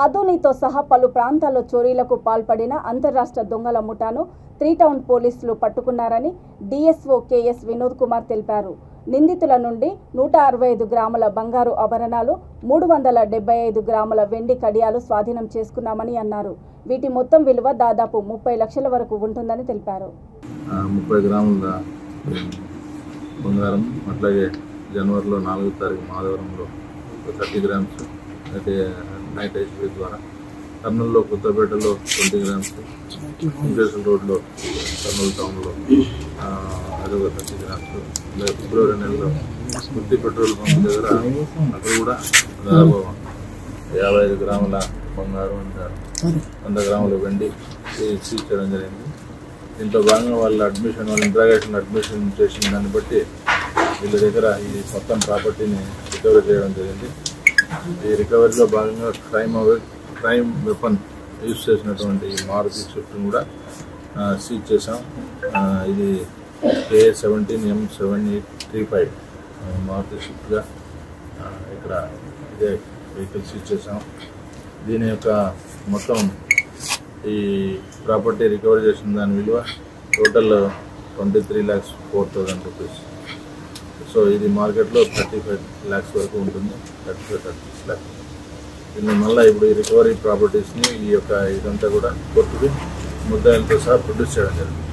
ఆదోనితో సహా పలు ప్రాంతాల్లో చోరీలకు పాల్పడిన అంతర్రాష్ట్ర దొంగల ముఠాను 3 టౌన్ పోలీసులు పట్టుకున్నారని డిఎస్ఓ కెఎస్ వినోద్ కుమార్ తెలిపారు. నిందితుల నుండి 165 గ్రాముల బంగారు ఆభరణాలు, 375 గ్రాముల వెండి కడియాలు స్వాధీనం చేసుకున్నామని అన్నారు. వీటి మొత్తం విలువ దాదాపు 30 లక్షల వరకు ఉంటుందని తెలిపారు. 30 గ్రాముల బంగారం, అట్లాగే జనవరిలో 4వ తారీఖు మాధవరంలో 30 గ్రామ్స్, అయితే నైట్ ఐస్పీ ద్వారా కర్నూలులో కొత్తపేటలో 20 గ్రామ్స్, ఇంకేశ్వర రోడ్లో కర్నూలు టౌన్లో అదొక 30 గ్రామ్స్, ఫిబ్రవరి నెలలో గుత్తి పెట్రోల్ పంప్ దగ్గర అక్కడ కూడా దాదాపు 55 గ్రాముల బంగారం, 100 గ్రాముల వెండి సీజ్ చేయడం జరిగింది. దీంట్లో భాగంగా వాళ్ళ ఇంట్రాగేషన్ అడ్మిషన్ చేసిన దాన్ని బట్టి వీళ్ళ దగ్గర ఈ మొత్తం ప్రాపర్టీని రికవరీ చేయడం జరిగింది. ఈ రికవరీలో భాగంగా క్రైమ్ వెపన్ యూజ్ చేసినటువంటి మారుతి స్విఫ్ట్ని కూడా సీజ్ చేసాం. ఇది K17M7835 మారుతి స్విఫ్ట్గా ఇక్కడ ఇదే వెహికల్ సీజ్ చేసాం. దీని యొక్క మొత్తం ఈ ప్రాపర్టీ రికవరీ చేసిన దాని విలువ టోటల్ 23,04,000 రూపీస్. సో ఇది మార్కెట్లో 35 lakhs వరకు ఉంటుంది, 35-36 lakhs. దీన్ని మళ్ళీ ఇప్పుడు ఈ రికవరీ ప్రాపర్టీస్ని ఈ యొక్క ఇదంతా కూడా కోర్టుకి ముద్దాయిలతో సహా ప్రొడ్యూస్ చేయడం జరిగింది.